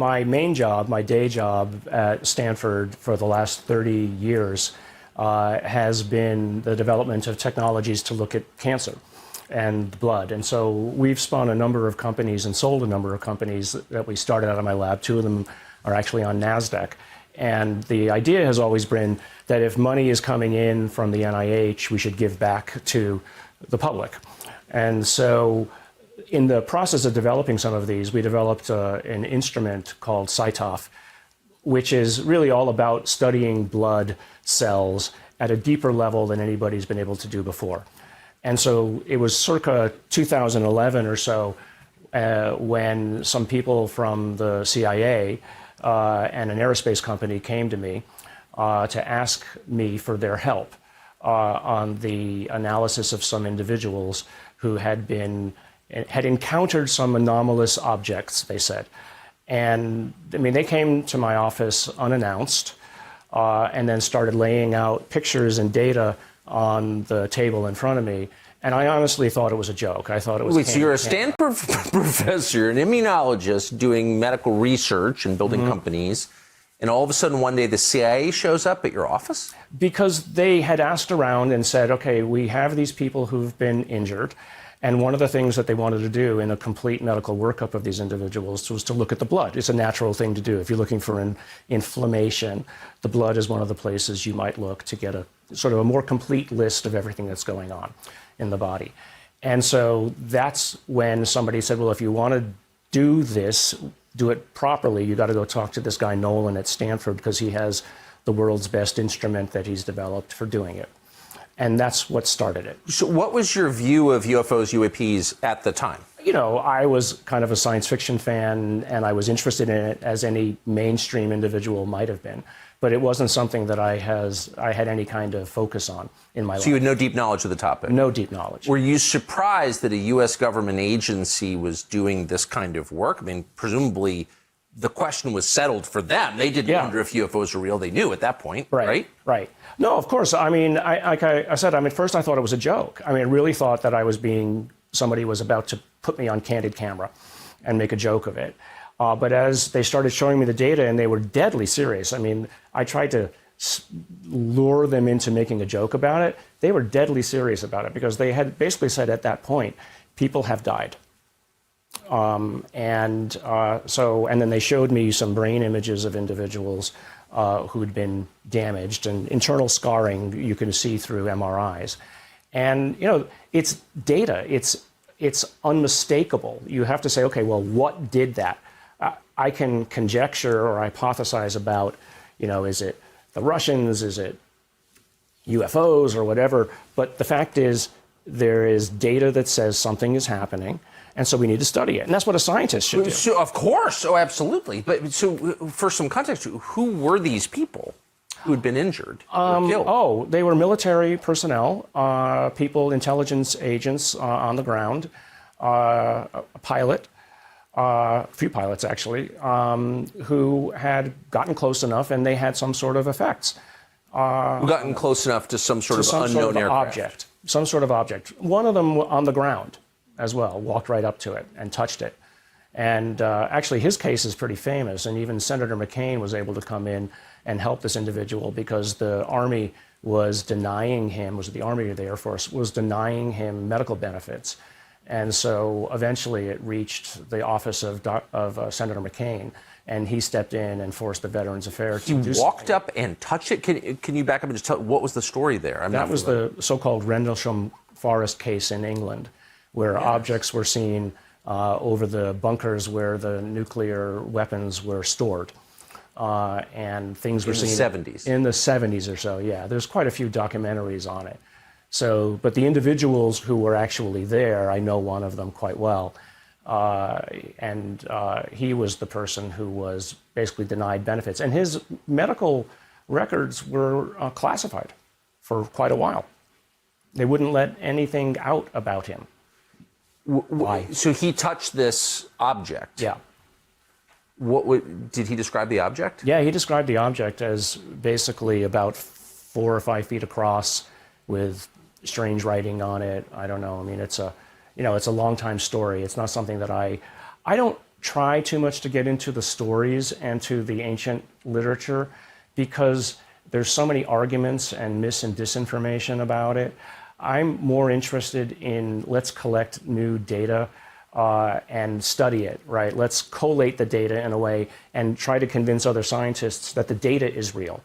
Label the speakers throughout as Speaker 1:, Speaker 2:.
Speaker 1: My main job, my day job at Stanford for the last 30 years has been the development of technologies to look at cancer and blood. And so we've spun a number of companies and sold a number of companies that we started out of my lab. Two of them are actually on NASDAQ. And the idea has always been that if money is coming in from the NIH, we should give back to the public. And so in the process of developing some of these, we developed an instrument called CyTOF, which is really all about studying blood cells at a deeper level than anybody's been able to do before. And so it was circa 2011 or so when some people from the CIA and an aerospace company came to me to ask me for their help on the analysis of some individuals who had encountered some anomalous objects, they said. And I mean, they came to my office unannounced and then started laying out pictures and data on the table in front of me. And I honestly thought it was a joke. I thought it was.
Speaker 2: Wait, so you're a Stanford professor, an immunologist doing medical research and building companies, and all of a sudden one day the CIA shows up at your office?
Speaker 1: Because they had asked around and said, okay, we have these people who've been injured. And one of the things that they wanted to do in a complete medical workup of these individuals was to look at the blood. It's a natural thing to do. If you're looking for an inflammation, the blood is one of the places you might look to get a sort of a more complete list of everything that's going on in the body. And so that's when somebody said, well, if you want to do this, do it properly, you got to go talk to this guy Nolan at Stanford because he has the world's best instrument that he's developed for doing it. And that's what started it.
Speaker 2: So what was your view of UFOs, UAPs at the time?
Speaker 1: You know, I was kind of a science fiction fan, and I was interested in it as any mainstream individual might have been. But it wasn't something that I had any kind of focus on in my life.
Speaker 2: So you had no deep knowledge of the topic?
Speaker 1: No deep knowledge.
Speaker 2: Were you surprised that a U.S. government agency was doing this kind of work? I mean, presumably the question was settled for them. They didn't wonder if UFOs were real. They knew at that point, right?
Speaker 1: Right. No, of course. I mean, like I said, I mean, first I thought it was a joke. I mean, I really thought that somebody was about to put me on candid camera and make a joke of it. But as they started showing me the data, and they were deadly serious. I mean, I tried to lure them into making a joke about it. They were deadly serious about it because they had basically said at that point, people have died. And then they showed me some brain images of individuals who'd been damaged, and internal scarring you can see through MRIs. And, you know, it's data. It's unmistakable. You have to say, okay, well, what did that? I can conjecture or hypothesize about, you know, is it the Russians? Is it UFOs or whatever? But the fact is, there is data that says something is happening. And so we need to study it. And that's what a scientist should do.
Speaker 2: So, of course. Oh, absolutely. But so for some context, who were these people who had been injured or killed?
Speaker 1: Oh, they were military personnel, people, intelligence agents on the ground, a pilot, a few pilots actually, who had gotten close enough and they had some sort of effects.
Speaker 2: Gotten close enough to some sort of unknown aircraft.
Speaker 1: Some sort of object. One of them on the ground as well, walked right up to it and touched it. And actually his case is pretty famous, and even Senator McCain was able to come in and help this individual because the Army was denying him, the Army or the Air Force, was denying him medical benefits. And so eventually it reached the office of Senator McCain, and he stepped in and forced the Veterans Affairs to do something.
Speaker 2: He walked up and touched it? Can you back up and just tell, what was the story there?
Speaker 1: That was the so-called Rendlesham Forest case in England, where objects were seen over the bunkers where the nuclear weapons were stored. And things were seen
Speaker 2: in the 70s.
Speaker 1: In the 70s or so, yeah. There's quite a few documentaries on it. So, but the individuals who were actually there, I know one of them quite well. And he was the person who was basically denied benefits. And his medical records were classified for quite a while. They wouldn't let anything out about him. Why?
Speaker 2: So he touched this object.
Speaker 1: Yeah.
Speaker 2: Did he describe the object?
Speaker 1: Yeah, he described the object as basically about 4 or 5 feet across with strange writing on it. I don't know. I mean, it's a long time story. It's not something that I don't try too much to get into the stories and to the ancient literature because there's so many arguments and mis and disinformation about it. I'm more interested in let's collect new data and study it, right? Let's collate the data in a way and try to convince other scientists that the data is real,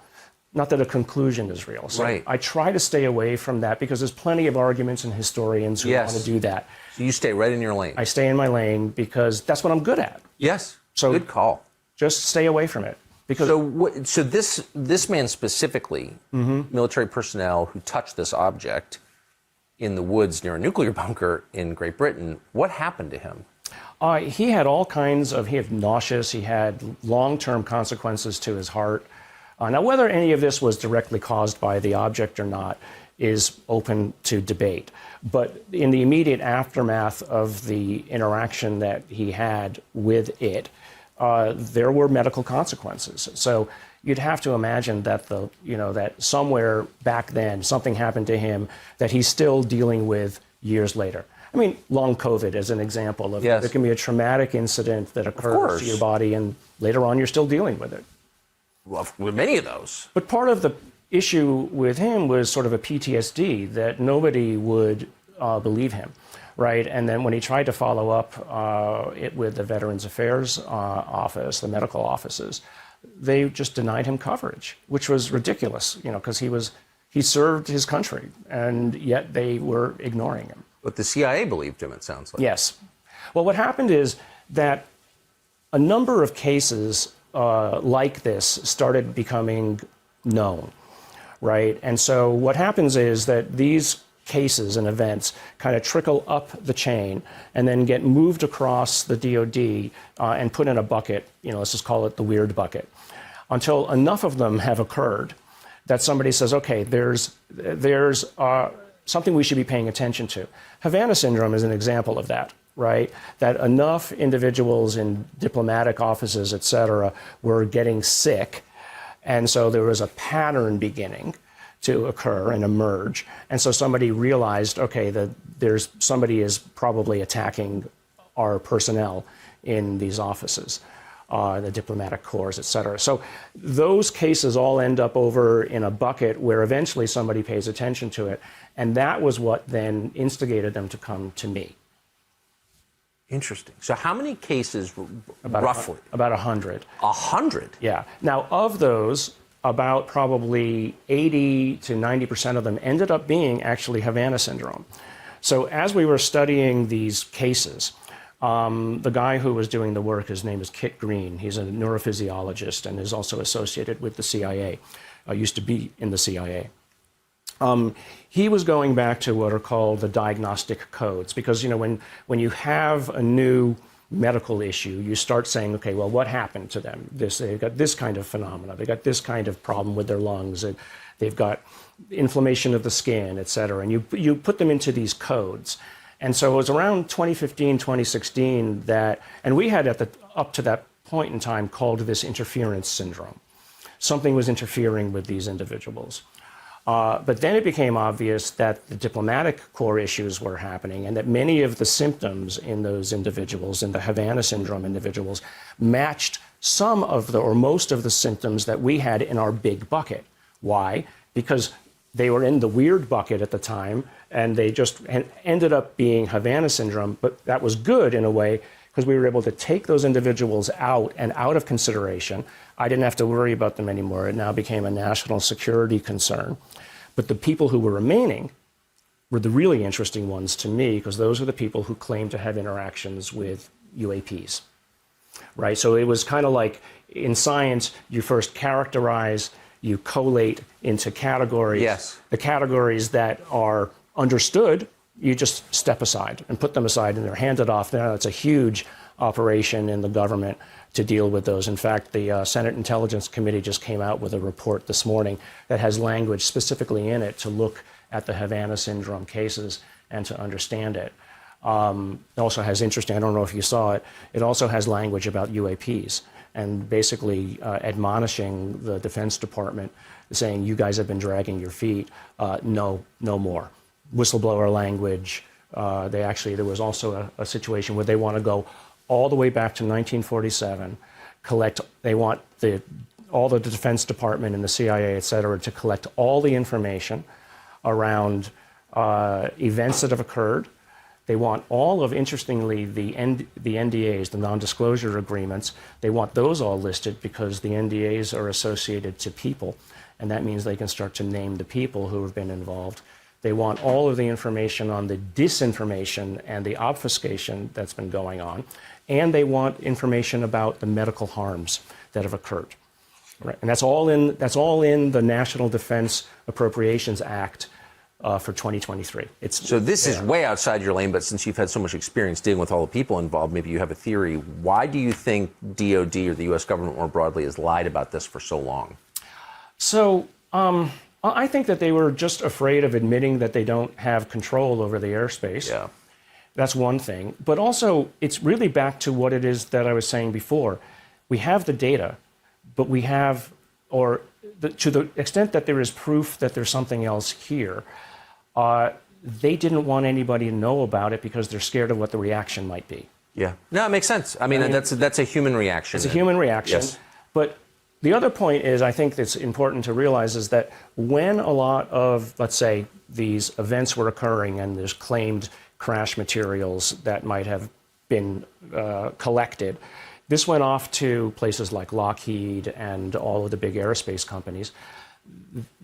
Speaker 1: not that a conclusion is real. So
Speaker 2: right.
Speaker 1: I try to stay away from that because there's plenty of arguments and historians who want to do that.
Speaker 2: So you stay right in your lane.
Speaker 1: I stay in my lane because that's what I'm good at.
Speaker 2: Yes.
Speaker 1: So
Speaker 2: good call.
Speaker 1: Just stay away from it. Because
Speaker 2: so this man specifically, military personnel who touched this object in the woods near a nuclear bunker in Great Britain, what happened to him?
Speaker 1: He had all kinds of, he had nauseous, he had long-term consequences to his heart. Now, whether any of this was directly caused by the object or not is open to debate. But in the immediate aftermath of the interaction that he had with it, there were medical consequences. So you'd have to imagine that that somewhere back then something happened to him that he's still dealing with years later. I mean, long COVID is an example of there can be a traumatic incident that occurs to your body, and later on you're still dealing with it.
Speaker 2: Well, with many of those.
Speaker 1: But part of the issue with him was sort of a PTSD that nobody would believe him. Right, and then when he tried to follow up it with the Veterans Affairs office, the medical offices, they just denied him coverage, which was ridiculous, because he served his country, and yet they were ignoring him.
Speaker 2: But the CIA believed him, it sounds like.
Speaker 1: Yes. Well, what happened is that a number of cases like this started becoming known, right? And so what happens is that these cases and events kind of trickle up the chain and then get moved across the DoD and put in a bucket, let's just call it the weird bucket, until enough of them have occurred that somebody says, okay, there's something we should be paying attention to. Havana syndrome is an example of that, right? That enough individuals in diplomatic offices, et cetera, were getting sick, and so there was a pattern beginning to occur and emerge. And so somebody realized, okay, that somebody is probably attacking our personnel in these offices, the diplomatic corps, et cetera. So those cases all end up over in a bucket where eventually somebody pays attention to it. And that was what then instigated them to come to me.
Speaker 2: Interesting. So how many cases roughly?
Speaker 1: About 100.
Speaker 2: 100?
Speaker 1: Yeah. Now, of those, about probably 80 to 90% of them ended up being actually Havana syndrome. So as we were studying these cases, the guy who was doing the work, his name is Kit Green. He's a neurophysiologist and is also associated with the CIA, used to be in the CIA. He was going back to what are called the diagnostic codes, because when you have a new medical issue, you start saying, okay, well, what happened to them? They've got this kind of phenomena. They got this kind of problem with their lungs. And they've got inflammation of the skin, et cetera. And you put them into these codes. And so it was around 2015, 2016 and we had up to that point in time called this interference syndrome. Something was interfering with these individuals. But then it became obvious that the diplomatic corps issues were happening and that many of the symptoms in those individuals, in the Havana syndrome individuals, matched some of or most of the symptoms that we had in our big bucket. Why? Because they were in the weird bucket at the time and they just ended up being Havana syndrome, but that was good in a way because we were able to take those individuals out of consideration. I didn't have to worry about them anymore. It now became a national security concern. But the people who were remaining were the really interesting ones to me, because those are the people who claim to have interactions with UAPs, right? So it was kind of like in science, you first characterize, you collate into categories.
Speaker 2: Yes.
Speaker 1: The categories that are understood, you just step aside and put them aside, and they're handed off. Now it's a huge operation in the government to deal with those. In fact, the Senate Intelligence Committee just came out with a report this morning that has language specifically in it to look at the Havana syndrome cases and to understand it. It also has interesting, I don't know if you saw it, it also has language about UAPs and basically admonishing the Defense Department, saying, you guys have been dragging your feet, no more. Whistleblower language. There was also a situation where they want to go all the way back to 1947, they want all the Defense Department and the CIA, et cetera, to collect all the information around events that have occurred. They want all of, interestingly, the NDAs, the non-disclosure agreements, they want those all listed because the NDAs are associated to people, and that means they can start to name the people who have been involved. They want all of the information on the disinformation and the obfuscation that's been going on, and they want information about the medical harms that have occurred. Right? And that's all in the National Defense Appropriations Act for 2023.
Speaker 2: So this is way outside your lane, but since you've had so much experience dealing with all the people involved, maybe you have a theory. Why do you think DOD or the U.S. government more broadly has lied about this for so long?
Speaker 1: So I think that they were just afraid of admitting that they don't have control over the airspace.
Speaker 2: Yeah.
Speaker 1: That's one thing. But also, it's really back to what it is that I was saying before. We have the data, but we have, to the extent that there is proof that there's something else here, they didn't want anybody to know about it because they're scared of what the reaction might be.
Speaker 2: Yeah. No, it makes sense. I mean that's a human reaction.
Speaker 1: It's a human reaction.
Speaker 2: Yes.
Speaker 1: But the other point is, I think that's important to realize, is that when a lot of, let's say, these events were occurring and there's claimed crash materials that might have been collected, this went off to places like Lockheed and all of the big aerospace companies.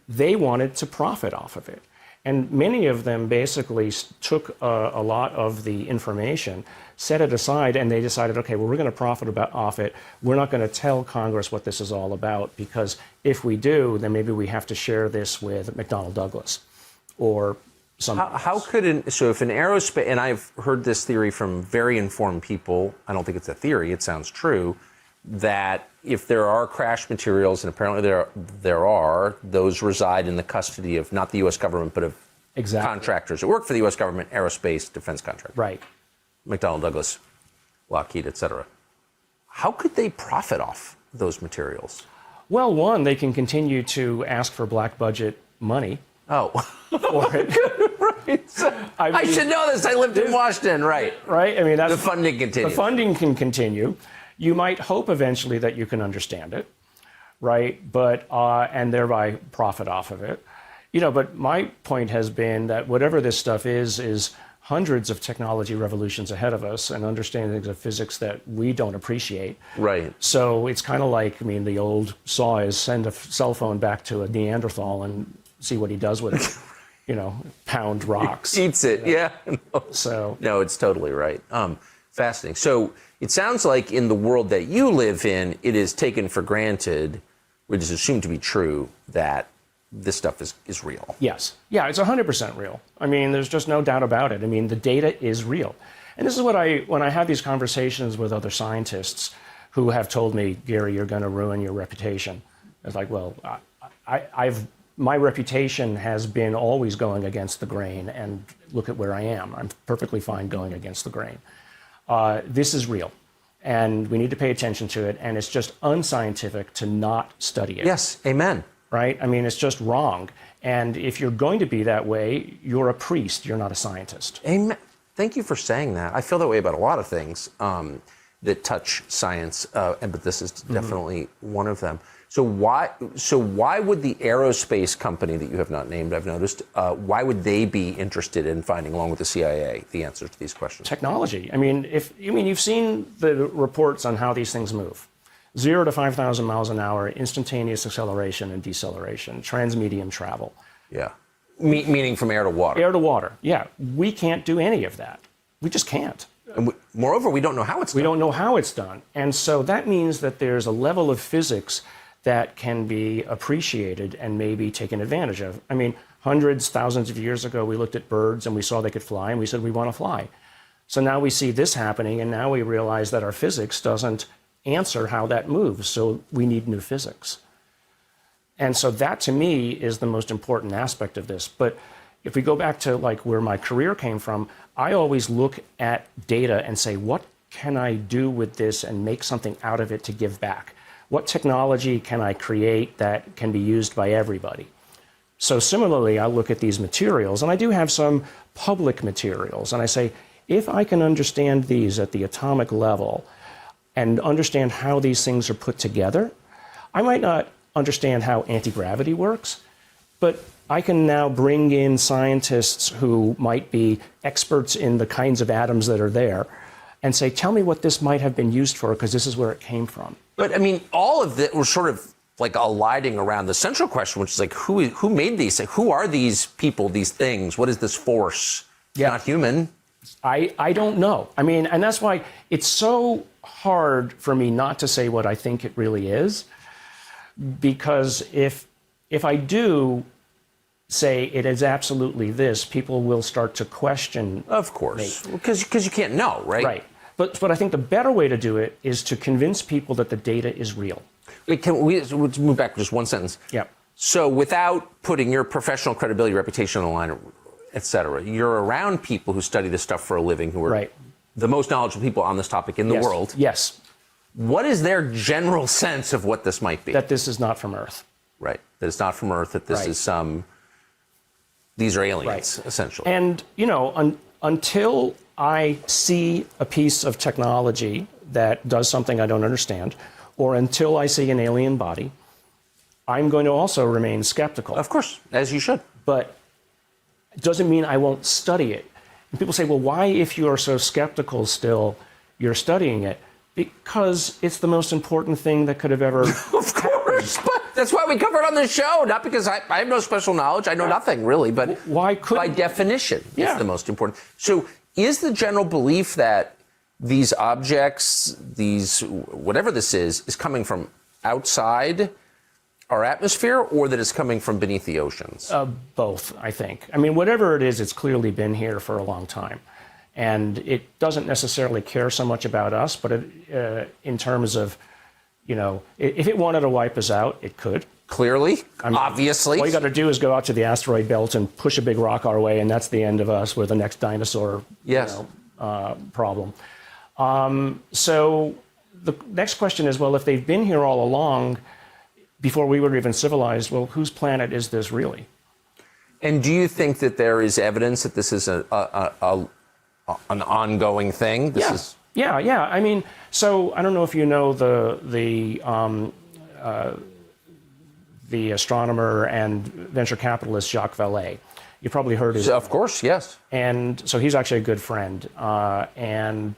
Speaker 1: They wanted to profit off of it. And many of them basically took a lot of the information, set it aside, and they decided, okay, well, we're going to profit off it. We're not going to tell Congress what this is all about, because if we do, then maybe we have to share this with McDonnell Douglas or something.
Speaker 2: How could so if an aerospace, and I've heard this theory from very informed people, I don't think it's a theory, it sounds true, that if there are crash materials, and apparently there are, those reside in the custody of not the U.S. government, but of contractors that work for the U.S. government, aerospace, defense contractors.
Speaker 1: Right.
Speaker 2: McDonnell Douglas, Lockheed, et cetera. How could they profit off those materials?
Speaker 1: Well, one, they can continue to ask for black budget money.
Speaker 2: Oh.
Speaker 1: For it.
Speaker 2: Right. So, I should know this. I lived in Washington. Right.
Speaker 1: Right. I mean, that's
Speaker 2: the funding continues.
Speaker 1: The funding can continue. You might hope eventually that you can understand it, right? But and thereby profit off of it. But my point has been that whatever this stuff is hundreds of technology revolutions ahead of us and understandings of physics that we don't appreciate.
Speaker 2: Right.
Speaker 1: So it's kind of like, the old saw is send a cell phone back to a Neanderthal and see what he does with it. Pound rocks.
Speaker 2: He eats it, yeah. No, it's totally right. Fascinating. So it sounds like in the world that you live in, it is taken for granted, which is assumed to be true, that this stuff is real.
Speaker 1: Yes. Yeah, it's 100% real. There's just no doubt about it. The data is real. And this is what when I have these conversations with other scientists who have told me, Gary, you're going to ruin your reputation. It's like, well, my reputation has been always going against the grain, and look at where I am. I'm perfectly fine going against the grain. This is real, and we need to pay attention to it, and it's just unscientific to not study it.
Speaker 2: Yes, amen.
Speaker 1: Right? It's just wrong. And if you're going to be that way, you're a priest, you're not a scientist.
Speaker 2: Amen. Thank you for saying that. I feel that way about a lot of things that touch science, but this is definitely one of them. So why would the aerospace company that you have not named, I've noticed, why would they be interested in finding, along with the CIA, the answers to these questions?
Speaker 1: Technology. You've seen the reports on how these things move. 0 to 5,000 miles an hour, instantaneous acceleration and deceleration, transmedium travel.
Speaker 2: Yeah. Meaning from air to water.
Speaker 1: Air to water, yeah. We can't do any of that. We just can't.
Speaker 2: And moreover, we don't know how it's done.
Speaker 1: We don't know how it's done. And so that means that there's a level of physics that can be appreciated and maybe taken advantage of. Hundreds, thousands of years ago, we looked at birds and we saw they could fly, and we said we want to fly. So now we see this happening, and now we realize that our physics doesn't answer how that moves, so we need new physics. And so that, to me, is the most important aspect of this. But if we go back to where my career came from, I always look at data and say, what can I do with this and make something out of it to give back? What technology can I create that can be used by everybody? So similarly, I look at these materials, and I do have some public materials, and I say, if I can understand these at the atomic level and understand how these things are put together, I might not understand how anti-gravity works, but I can now bring in scientists who might be experts in the kinds of atoms that are there and say, tell me what this might have been used for, because this is where it came from.
Speaker 2: But I mean, all of it was sort of like alighting around the central question, which is like, who made these? Like, who are these people, these things? What is this force? It's not human.
Speaker 1: I don't know. I mean, and that's why it's so hard for me not to say what I think it really is, because if I do say it is absolutely this, people will start to question.
Speaker 2: Of course, because you can't know, right?
Speaker 1: Right. But I think the better way to do it is to convince people that the data is real.
Speaker 2: Let's move back just one sentence.
Speaker 1: Yeah.
Speaker 2: So without putting your professional credibility, reputation on the line, et cetera, you're around people who study this stuff for a living, who are the most knowledgeable people on this topic in the world.
Speaker 1: Yes.
Speaker 2: What is their general sense of what this might be?
Speaker 1: That this is not from Earth.
Speaker 2: Right. That it's not from Earth, that this is these are aliens, essentially.
Speaker 1: And, you know, until I see a piece of technology that does something I don't understand, or until I see an alien body, I'm going to also remain skeptical.
Speaker 2: Of course, as you should.
Speaker 1: But it doesn't mean I won't study it. And people say, well, why, if you are so skeptical still, you're studying it? Because it's the most important thing that could have ever
Speaker 2: Of course, but that's why we cover it on the show. Not because I have no special knowledge. I know nothing, really. But
Speaker 1: why could
Speaker 2: by definition, it's the most important. So is the general belief that these objects, these whatever this is coming from outside our atmosphere, or that it's coming from beneath the oceans?
Speaker 1: Both, I think. I mean, whatever it is, it's clearly been here for a long time. And it doesn't necessarily care so much about us, but in terms of, you know, if it wanted to wipe us out, it could.
Speaker 2: Clearly, obviously.
Speaker 1: All you got to do is go out to the asteroid belt and push a big rock our way, and that's the end of us. We're the next dinosaur problem. So the next question is, well, if they've been here all along, before we were even civilized, well, whose planet is this really?
Speaker 2: And do you think that there is evidence that this is an ongoing thing?
Speaker 1: Yeah. I mean, so I don't know if you know the astronomer and venture capitalist Jacques Vallée. You probably heard his name.
Speaker 2: Of course, yes.
Speaker 1: And so he's actually a good friend. You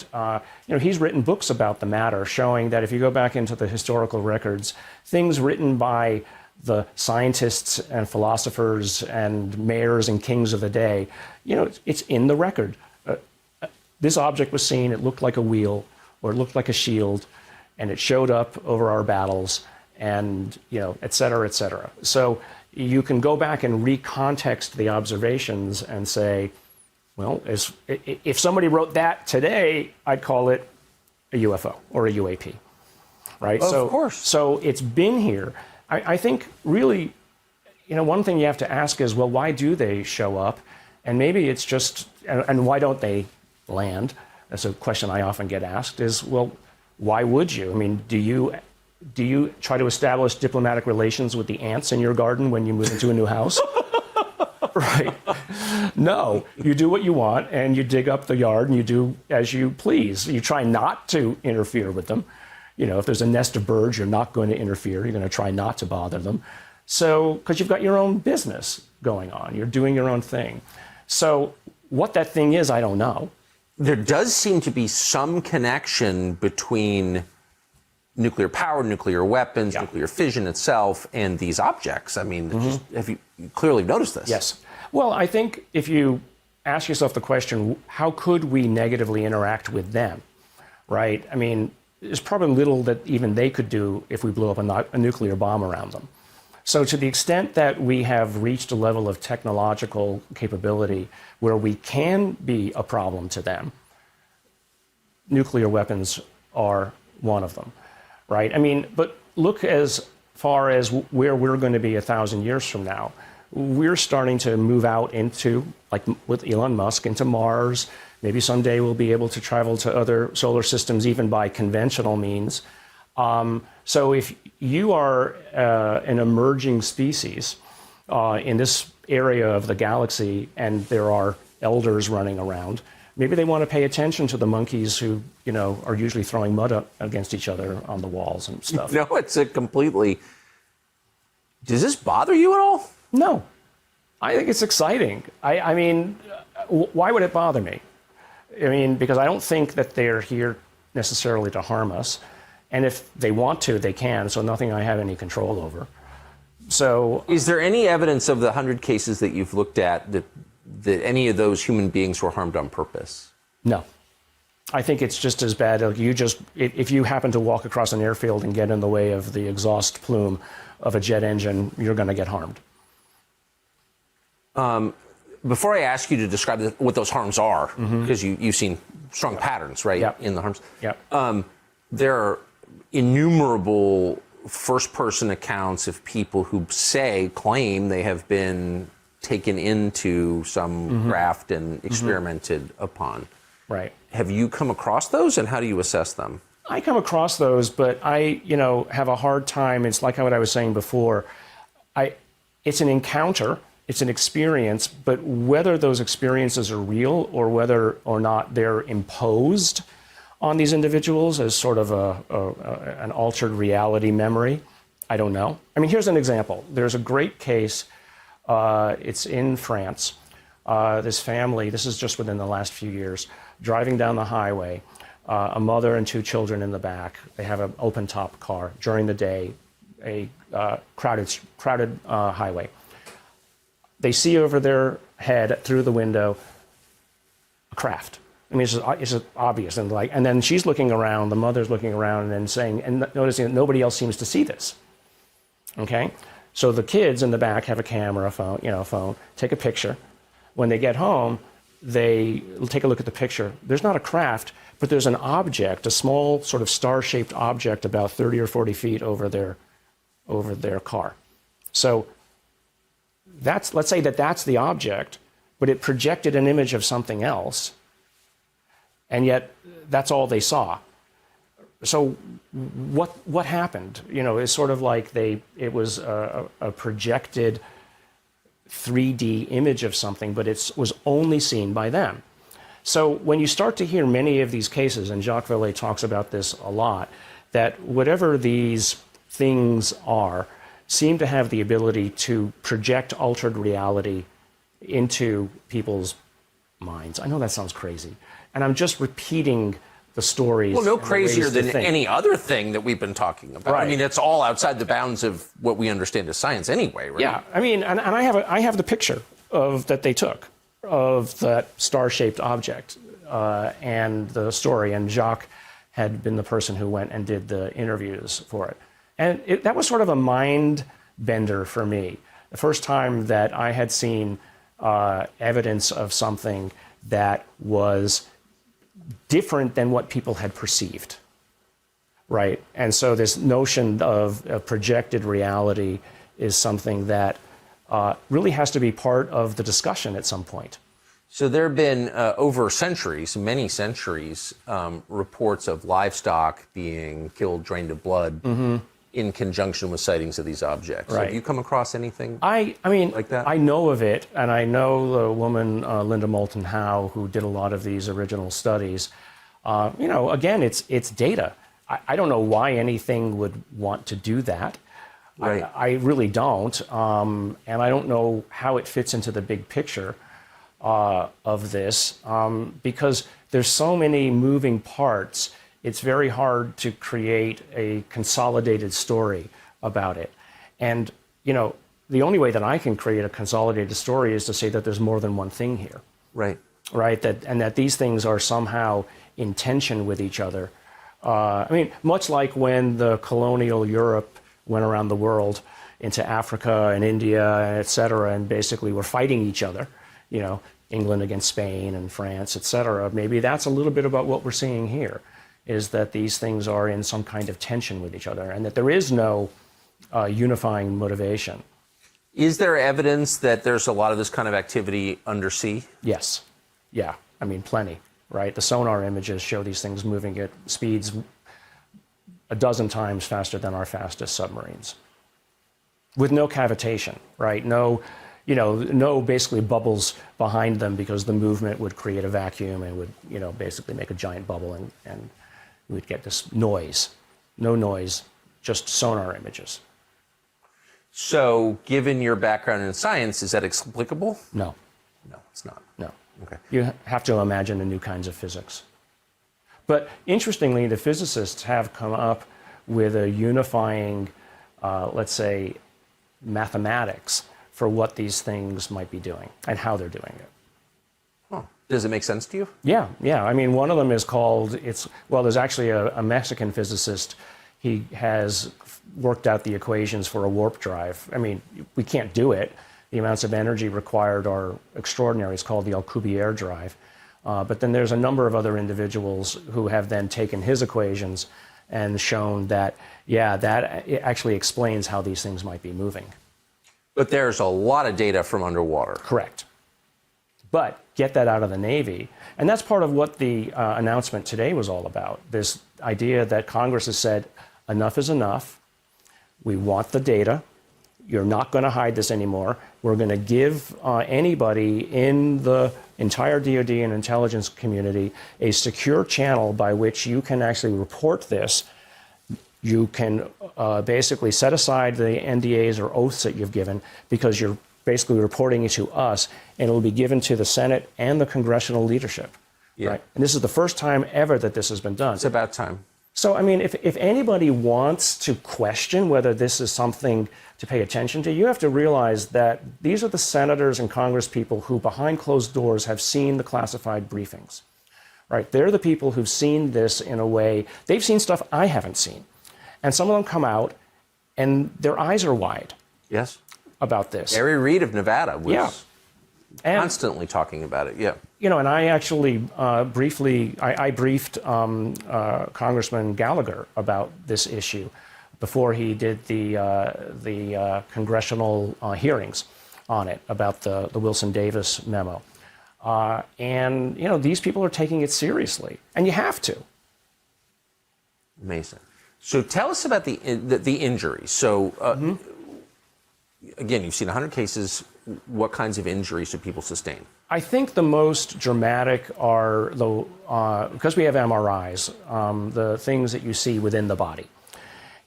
Speaker 1: know, he's written books about the matter, showing that if you go back into the historical records, things written by the scientists and philosophers and mayors and kings of the day, you know, it's in the record. This object was seen, it looked like a wheel, or it looked like a shield, and it showed up over our battles, and, you know, et cetera, et cetera. So you can go back and recontext the observations and say, well, if somebody wrote that today, I'd call it a UFO or a UAP, right?
Speaker 2: Of course.
Speaker 1: So it's been here. I think really, you know, one thing you have to ask is, well, why do they show up? And maybe it's just, and why don't they land? That's a question I often get asked is, well, why would you? I mean, do you try to establish diplomatic relations with the ants in your garden when you move into a new house? Right. No, you do what you want and you dig up the yard and you do as you please. You try not to interfere with them. You know, if there's a nest of birds, you're not going to interfere. You're going to try not to bother them. So, because you've got your own business going on, you're doing your own thing. So what that thing is, I don't know.
Speaker 2: There does seem to be some connection between nuclear power, nuclear weapons, nuclear fission itself, and these objects. I mean, have you clearly noticed this?
Speaker 1: Yes. Well, I think if you ask yourself the question, how could we negatively interact with them, right? I mean, there's probably little that even they could do if we blew up a nuclear bomb around them. So to the extent that we have reached a level of technological capability where we can be a problem to them, nuclear weapons are one of them, right? I mean, but look as far as where we're going to be 1,000 years from now. We're starting to move out into, like with Elon Musk, into Mars. Maybe someday we'll be able to travel to other solar systems even by conventional means. So if you are an emerging species in this area of the galaxy and there are elders running around, Maybe they want to pay attention to the monkeys who, are usually throwing mud up against each other on the walls and stuff.
Speaker 2: No, it's a completely... Does this bother you at all?
Speaker 1: No. I think it's exciting. I mean, why would it bother me? I mean, because I don't think that they're here necessarily to harm us. And if they want to, they can, so nothing I have any control over. So...
Speaker 2: Is there any evidence of the 100 cases that you've looked at that any of those human beings were harmed on purpose?
Speaker 1: No. I think it's just as bad. If you happen to walk across an airfield and get in the way of the exhaust plume of a jet engine, you're going to get harmed.
Speaker 2: Before I ask you to describe what those harms are, because you've seen strong patterns, right, in the harms. There are innumerable first-person accounts of people who claim they have been taken into some craft and experimented upon.
Speaker 1: Right.
Speaker 2: Have you come across those, and how do you assess them?
Speaker 1: I come across those, but I, have a hard time. It's like what I was saying before. It's an encounter, it's an experience, but whether those experiences are real or whether or not they're imposed on these individuals as sort of an altered reality memory, I don't know. I mean, here's an example. There's a great case. It's in France. This family, this is just within the last few years, driving down the highway, a mother and two children in the back. They have an open-top car during the day, a crowded highway. They see over their head through the window a craft. I mean, it's just obvious, and then she's looking around. The mother's looking around and saying, and noticing that nobody else seems to see this. Okay, so the kids in the back have a camera, a phone, take a picture. When they get home, they take a look at the picture. There's not a craft, but there's an object, a small sort of star-shaped object about 30 or 40 feet over their car. So let's say that's the object, but it projected an image of something else, and yet that's all they saw. So what happened? It's sort of like it was a projected 3D image of something, but it was only seen by them. So when you start to hear many of these cases, and Jacques Vallée talks about this a lot, that whatever these things are, seem to have the ability to project altered reality into people's minds. I know that sounds crazy. And I'm just repeating the stories.
Speaker 2: Well, no crazier than any other thing that we've been talking about. Right. I mean, it's all outside the bounds of what we understand as science anyway, right?
Speaker 1: Yeah, I mean, and I have the picture that they took of that star-shaped object and the story, and Jacques had been the person who went and did the interviews for it. And that was sort of a mind bender for me. The first time that I had seen evidence of something that was different than what people had perceived, right? And so this notion of a projected reality is something that really has to be part of the discussion at some point.
Speaker 2: So there have been, over centuries, many centuries, reports of livestock being killed, drained of blood, in conjunction with sightings of these objects.
Speaker 1: Right.
Speaker 2: Have you come across anything
Speaker 1: I mean,
Speaker 2: like that?
Speaker 1: I know of it, and I know the woman, Linda Moulton Howe, who did a lot of these original studies. Again, it's data. I don't know why anything would want to do that.
Speaker 2: Right.
Speaker 1: I really don't. And I don't know how it fits into the big picture of this, because there's so many moving parts. It's very hard to create a consolidated story about it. And, the only way that I can create a consolidated story is to say that there's more than one thing here.
Speaker 2: Right.
Speaker 1: Right? That these things are somehow in tension with each other. Much like when the colonial Europe went around the world into Africa and India, et cetera, and basically were fighting each other, England against Spain and France, et cetera. Maybe that's a little bit about what we're seeing here, is that these things are in some kind of tension with each other and that there is no unifying motivation.
Speaker 2: Is there evidence that there's a lot of this kind of activity undersea?
Speaker 1: Yes. Yeah. Plenty, right? The sonar images show these things moving at speeds a dozen times faster than our fastest submarines, with no cavitation, right? No, no basically bubbles behind them because the movement would create a vacuum and would, basically make a giant bubble and we'd get this noise. No noise, just sonar images.
Speaker 2: So, given your background in science, is that explicable?
Speaker 1: No.
Speaker 2: No, it's not.
Speaker 1: No.
Speaker 2: Okay.
Speaker 1: You have to imagine the new kinds of physics. But interestingly, the physicists have come up with a unifying, let's say, mathematics for what these things might be doing and how they're doing it.
Speaker 2: Huh. Does it make sense to you?
Speaker 1: Yeah. I mean, one of them is called, there's actually a Mexican physicist. He has worked out the equations for a warp drive. I mean, we can't do it. The amounts of energy required are extraordinary. It's called the Alcubierre drive. But then there's a number of other individuals who have then taken his equations and shown that, that it actually explains how these things might be moving.
Speaker 2: But there's a lot of data from underwater.
Speaker 1: Correct. But get that out of the Navy. And that's part of what the announcement today was all about. This idea that Congress has said, enough is enough. We want the data. You're not going to hide this anymore. We're going to give anybody in the entire DoD and intelligence community a secure channel by which you can actually report this. You can basically set aside the NDAs or oaths that you've given because you're basically reporting it to us, and it will be given to the Senate and the congressional leadership.
Speaker 2: Yeah.
Speaker 1: Right? And this is the first time ever that this has been done.
Speaker 2: It's about time.
Speaker 1: So, I mean, if anybody wants to question whether this is something to pay attention to, you have to realize that these are the senators and congresspeople who, behind closed doors, have seen the classified briefings. Right? They're the people who've seen this in a way. They've seen stuff I haven't seen. And some of them come out, and their eyes are wide.
Speaker 2: Yes.
Speaker 1: About this.
Speaker 2: Garry Reed of Nevada was
Speaker 1: And,
Speaker 2: constantly talking about it. Yeah.
Speaker 1: And I actually briefed Congressman Gallagher about this issue before he did the congressional hearings on it about the Wilson Davis memo. And these people are taking it seriously, and you have to.
Speaker 2: Amazing. So tell us about the injuries. So again, you've seen 100 cases. What kinds of injuries do people sustain?
Speaker 1: I think the most dramatic are because we have MRIs, the things that you see within the body.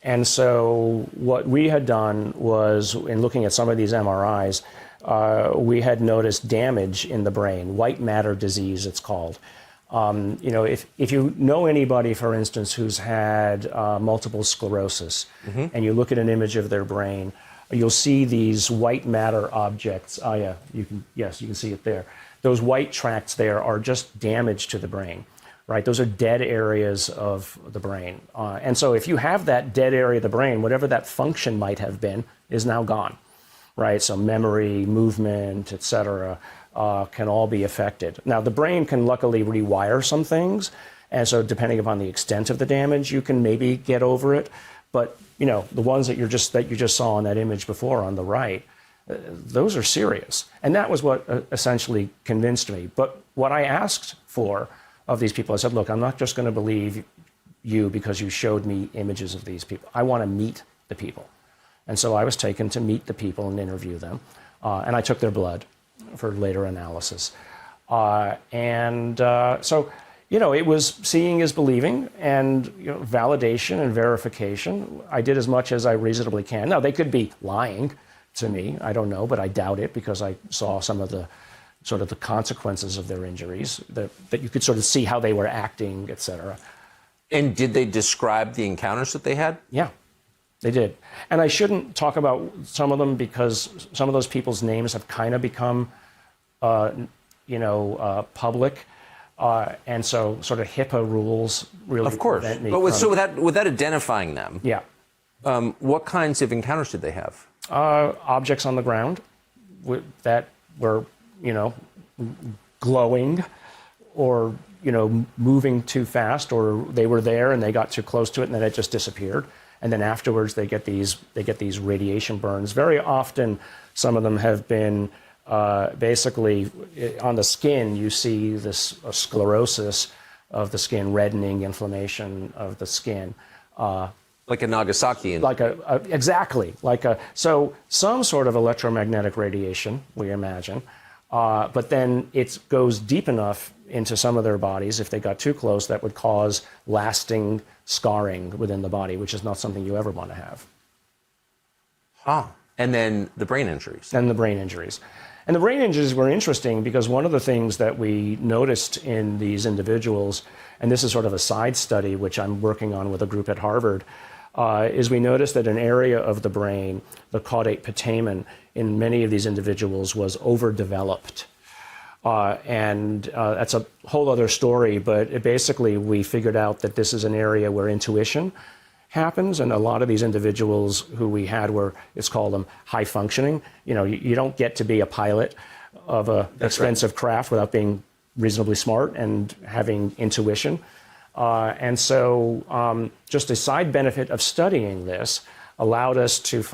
Speaker 1: And so what we had done was, in looking at some of these MRIs, we had noticed damage in the brain, white matter disease it's called. If you know anybody, for instance, who's had multiple sclerosis, and you look at an image of their brain, you'll see these white matter objects. Oh yeah, you can see it there. Those white tracts there are just damage to the brain, right? Those are dead areas of the brain. And so if you have that dead area of the brain, whatever that function might have been is now gone, right? So memory, movement, et cetera, can all be affected. Now, the brain can luckily rewire some things. And so depending upon the extent of the damage, you can maybe get over it. But the ones that you just saw on that image before on the right, those are serious. And that was what essentially convinced me. But what I asked for of these people, I said, look, I'm not just going to believe you because you showed me images of these people. I want to meet the people. And so I was taken to meet the people and interview them. And I took their blood for later analysis. So it was seeing is believing, and validation and verification. I did as much as I reasonably can. Now, they could be lying to me. I don't know, but I doubt it because I saw some of the sort of the consequences of their injuries, that you could sort of see how they were acting, et cetera.
Speaker 2: And did they describe the encounters that they had?
Speaker 1: Yeah, they did. And I shouldn't talk about some of them because some of those people's names have kind of become, public. And so sort of HIPAA rules really prevent me from...
Speaker 2: So without identifying them,
Speaker 1: yeah.
Speaker 2: What kinds of encounters did they have?
Speaker 1: Objects on the ground that were, glowing or, moving too fast, or they were there and they got too close to it and then it just disappeared. And then afterwards they get these radiation burns. Very often some of them have been basically on the skin. You see this sclerosis of the skin, reddening, inflammation of the skin.
Speaker 2: Like a Nagasaki.
Speaker 1: So some sort of electromagnetic radiation, we imagine, but then it goes deep enough into some of their bodies, if they got too close, that would cause lasting scarring within the body, which is not something you ever want to have.
Speaker 2: And then the brain injuries.
Speaker 1: And the brain injuries. And the brain injuries were interesting because one of the things that we noticed in these individuals, and this is sort of a side study which I'm working on with a group at Harvard, is we noticed that an area of the brain, the caudate putamen, in many of these individuals was overdeveloped. That's a whole other story, but basically we figured out that this is an area where intuition happens, and a lot of these individuals who we had were, let's call them high functioning. You know, you don't get to be a pilot of an expensive craft without being reasonably smart and having intuition. Just a side benefit of studying this allowed us to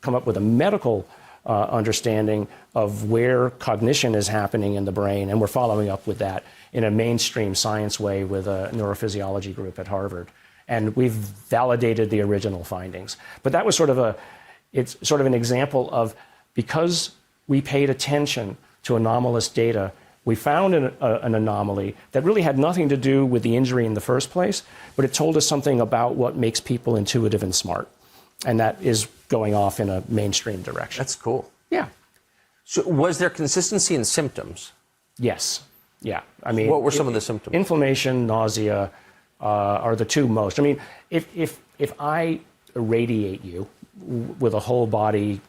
Speaker 1: come up with a medical understanding of where cognition is happening in the brain, and we're following up with that in a mainstream science way with a neurophysiology group at Harvard. And we've validated the original findings. But that was sort of an example of, because we paid attention to anomalous data, we found an anomaly that really had nothing to do with the injury in the first place, but it told us something about what makes people intuitive and smart. And that is going off in a mainstream direction.
Speaker 2: That's cool.
Speaker 1: Yeah.
Speaker 2: So was there consistency in symptoms?
Speaker 1: Yes. Yeah. I mean,
Speaker 2: what were some of the symptoms?
Speaker 1: Inflammation, nausea are the two most. I mean, if I irradiate you with a whole body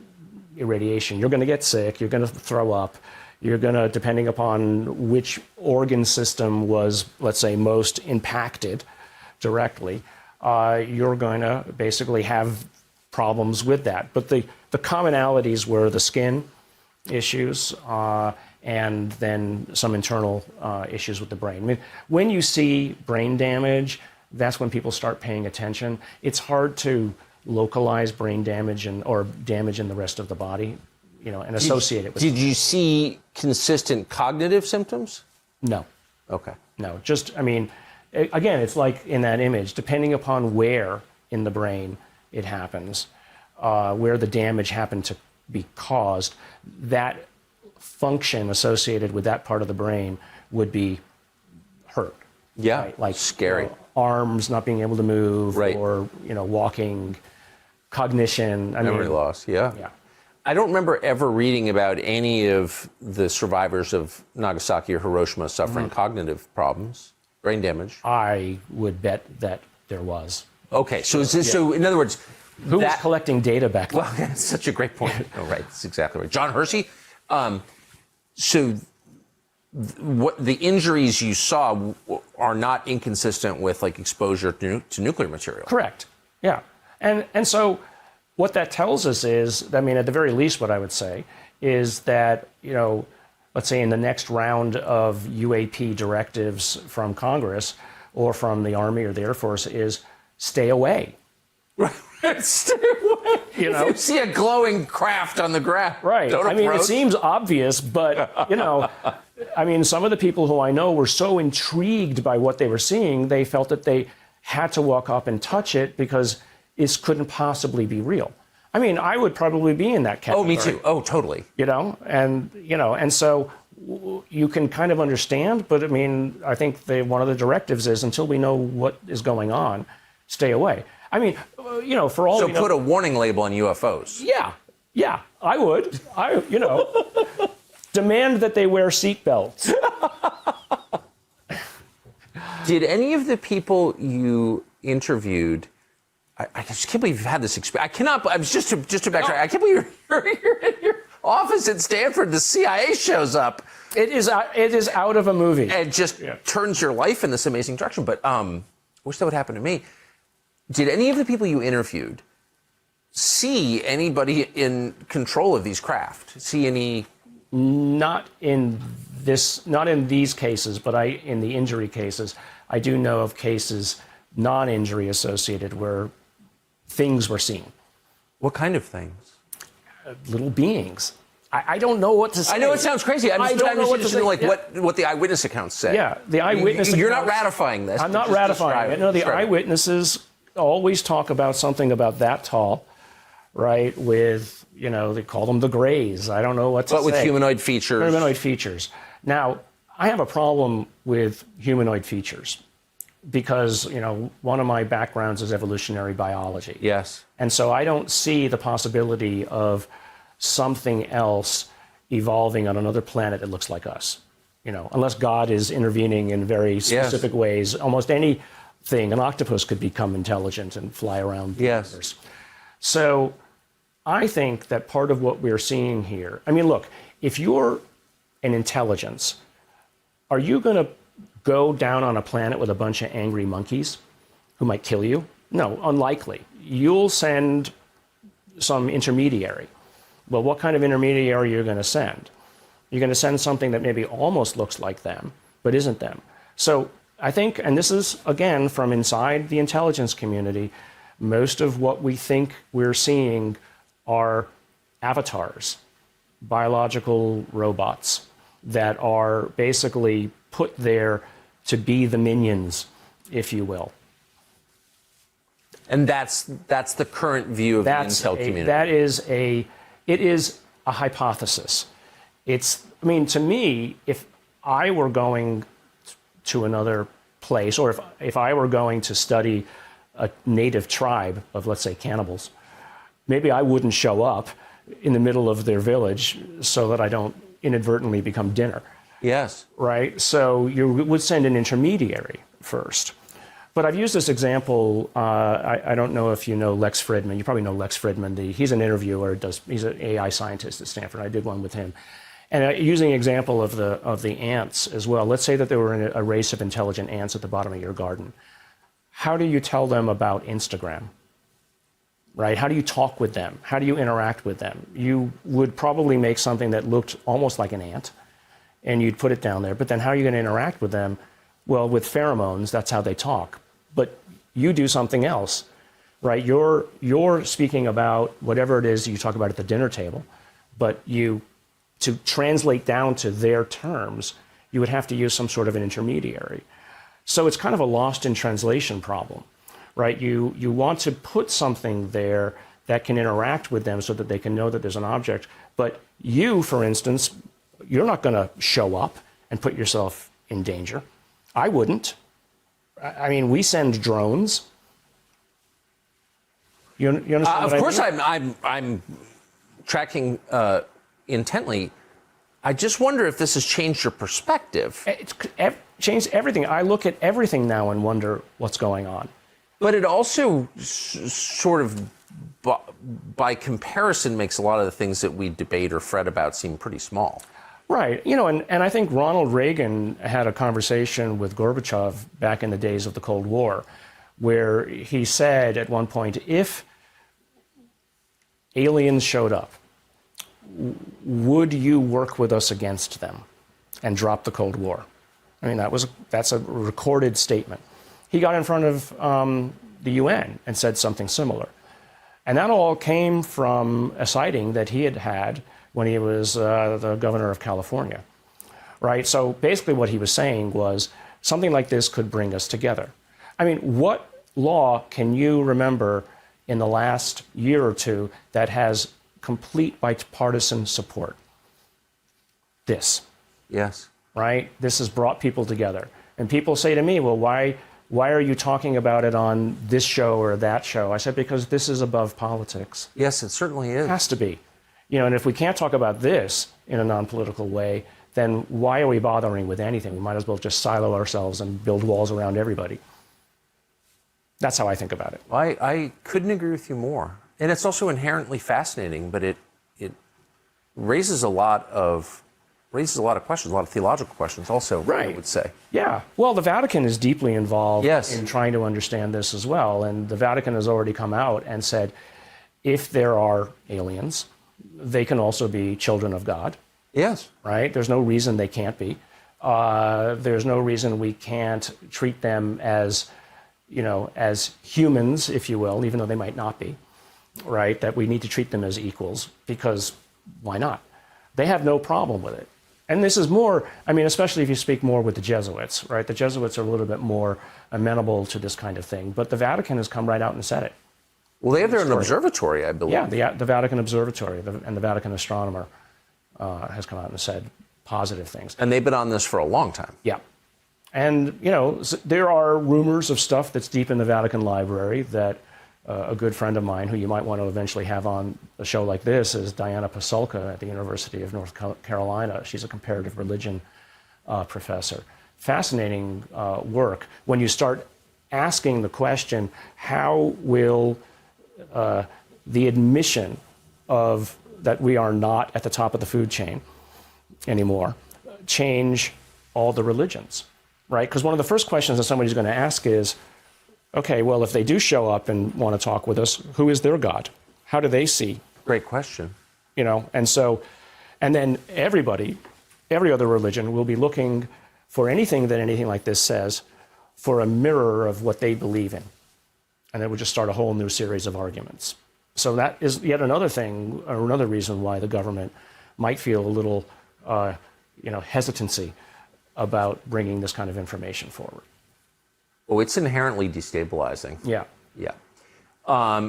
Speaker 1: irradiation, you're going to get sick, you're going to throw up, you're going to, depending upon which organ system was, let's say, most impacted directly, you're going to basically have problems with that. But the commonalities were the skin issues and then some internal issues with the brain. I mean, when you see brain damage, that's when people start paying attention. It's hard to localize brain damage or damage in the rest of the body, you know, and associate it with.
Speaker 2: Did you see consistent cognitive symptoms?
Speaker 1: No.
Speaker 2: Okay.
Speaker 1: No, just, I mean, again, it's like in that image, depending upon where in the brain it happens, where the damage happened to be caused, that function associated with that part of the brain would be hurt.
Speaker 2: Yeah,
Speaker 1: right? Like
Speaker 2: scary.
Speaker 1: Arms not being able to move,
Speaker 2: right.
Speaker 1: Or, you know, walking, cognition.
Speaker 2: Memory loss, yeah.
Speaker 1: Yeah.
Speaker 2: I don't remember ever reading about any of the survivors of Nagasaki or Hiroshima suffering cognitive problems, brain damage.
Speaker 1: I would bet that there was.
Speaker 2: Okay, so is this, so in other words,
Speaker 1: who was collecting data back then?
Speaker 2: Well, that's such a great point. Oh, right, that's exactly right. John Hersey. What the injuries you saw are not inconsistent with like exposure to nuclear material.
Speaker 1: Correct. Yeah, and so what that tells us is, I mean, at the very least, what I would say is that, you know, let's say in the next round of UAP directives from Congress or from the Army or the Air Force is stay away.
Speaker 2: Stay away.
Speaker 1: You know,
Speaker 2: if you see a glowing craft on the ground,
Speaker 1: right?
Speaker 2: Don't
Speaker 1: I mean,
Speaker 2: approach.
Speaker 1: it seems obvious, but you know, I mean, some of the people who I know were so intrigued by what they were seeing, they felt that they had to walk up and touch it because this couldn't possibly be real. I mean, I would probably be in that category.
Speaker 2: Oh, me too. Oh, totally.
Speaker 1: You know, and so you can kind of understand, but I mean, I think one of the directives is until we know what is going on, stay away. I mean, you know, for all.
Speaker 2: So put a warning label on UFOs.
Speaker 1: Yeah, I would. You know, demand that they wear seatbelts.
Speaker 2: Did any of the people you interviewed? I just can't believe you've had this experience. I cannot. I was just to backtrack. I can't believe you're in your office at Stanford. The CIA shows up.
Speaker 1: It is out of a movie.
Speaker 2: And just turns your life in this amazing direction. But I wish that would happen to me. Did any of the people you interviewed see anybody in control of these craft? See any?
Speaker 1: Not in these cases, but in the injury cases, I do know of cases non-injury associated where things were seen.
Speaker 2: What kind of things?
Speaker 1: Little beings. I don't know what to say.
Speaker 2: I know it sounds crazy. I don't know what to say. Like what the eyewitness accounts say.
Speaker 1: Yeah, the eyewitness.
Speaker 2: You're not ratifying this.
Speaker 1: I'm not ratifying it. No, the eyewitnesses always talk about something about that tall, right? With, they call them the grays. I don't know what to say.
Speaker 2: But with humanoid features.
Speaker 1: Humanoid features. Now, I have a problem with humanoid features because, one of my backgrounds is evolutionary biology.
Speaker 2: Yes.
Speaker 1: And so I don't see the possibility of something else evolving on another planet that looks like us. Unless God is intervening in very specific ways. Almost anything, an octopus could become intelligent and fly around the universe. So I think that part of what we're seeing here, look, if you're an intelligence, are you going to go down on a planet with a bunch of angry monkeys who might kill you? No, unlikely. You'll send some intermediary. Well, what kind of intermediary are you going to send? You're going to send something that maybe almost looks like them, but isn't them. So I think, and this is, again, from inside the intelligence community, most of what we think we're seeing are avatars, biological robots that are basically put there to be the minions, if you will.
Speaker 2: And that's the current view of the intel community. It is a hypothesis. To me, if I were going to another place, or if I were going to study a native tribe of, let's say, cannibals, maybe I wouldn't show up in the middle of their village so that I don't inadvertently become dinner. Yes. Right?
Speaker 1: So you would send an intermediary first. But I've used this example. I don't know if you know Lex Fridman. You probably know Lex Fridman. He's an interviewer. He's an AI scientist at Stanford. I did one with him. And using an example of the ants as well. Let's say that there were a race of intelligent ants at the bottom of your garden. How do you tell them about Instagram? Right? How do you talk with them? How do you interact with them? You would probably make something that looked almost like an ant, and you'd put it down there. But then how are you going to interact with them? Well, with pheromones, that's how they talk. But you do something else, right? You're speaking about whatever it is you talk about at the dinner table, but to translate down to their terms, you would have to use some sort of an intermediary. So it's kind of a lost in translation problem, right? You want to put something there that can interact with them so that they can know that there's an object. But you, for instance, you're not going to show up and put yourself in danger. I wouldn't. We send drones. You understand what I mean?
Speaker 2: Of course, I'm tracking intently. I just wonder if this has changed your perspective.
Speaker 1: It's changed everything. I look at everything now and wonder what's going on.
Speaker 2: But it also sort of, by comparison, makes a lot of the things that we debate or fret about seem pretty small.
Speaker 1: Right. And I think Ronald Reagan had a conversation with Gorbachev back in the days of the Cold War, where he said at one point, if aliens showed up, would you work with us against them and drop the Cold War? That's a recorded statement. He got in front of the UN and said something similar. And that all came from a sighting that he had had when he was the governor of California, right? So basically what he was saying was something like this could bring us together. What law can you remember in the last year or two that has complete bipartisan support? This.
Speaker 2: Yes.
Speaker 1: Right? This has brought people together. And people say to me, well, why are you talking about it on this show or that show? I said, because this is above politics.
Speaker 2: Yes, it certainly is.
Speaker 1: It has to be. And if we can't talk about this in a non-political way, then why are we bothering with anything? We might as well just silo ourselves and build walls around everybody. That's how I think about it.
Speaker 2: I couldn't agree with you more. And it's also inherently fascinating, but it raises a lot of questions, a lot of theological questions also,
Speaker 1: right.
Speaker 2: I would say.
Speaker 1: Yeah. Well, the Vatican is deeply involved
Speaker 2: yes.
Speaker 1: in trying to understand this as well. And the Vatican has already come out and said, if there are aliens, they can also be children of God.
Speaker 2: Yes.
Speaker 1: Right? There's no reason they can't be. There's no reason we can't treat them as humans, if you will, even though they might not be. Right? That we need to treat them as equals, because why not? They have no problem with it. And this is more, I mean, especially if you speak more with the Jesuits, right? The Jesuits are a little bit more amenable to this kind of thing, but the Vatican has come right out and said it.
Speaker 2: Well, they have their own observatory, I believe.
Speaker 1: Yeah, the Vatican Observatory and the Vatican Astronomer has come out and said positive things.
Speaker 2: And they've been on this for a long time.
Speaker 1: Yeah. And, you know, there are rumors of stuff that's deep in the Vatican Library that a good friend of mine, who you might want to eventually have on a show like this, is Diana Pasulka at the University of North Carolina. She's a comparative religion professor. Fascinating work. When you start asking the question, how will the admission of that we are not at the top of the food chain anymore change all the religions, right? Because one of the first questions that somebody's going to ask is, okay, well, if they do show up and want to talk with us, who is their God? How do they see?
Speaker 2: Great question.
Speaker 1: You know, and so, and then everybody, every other religion will be looking for anything like this says for a mirror of what they believe in. And it would just start a whole new series of arguments. So that is yet another thing, or another reason why the government might feel a little, hesitancy about bringing this kind of information forward.
Speaker 2: Oh, it's inherently destabilizing.
Speaker 1: Yeah.
Speaker 2: Yeah.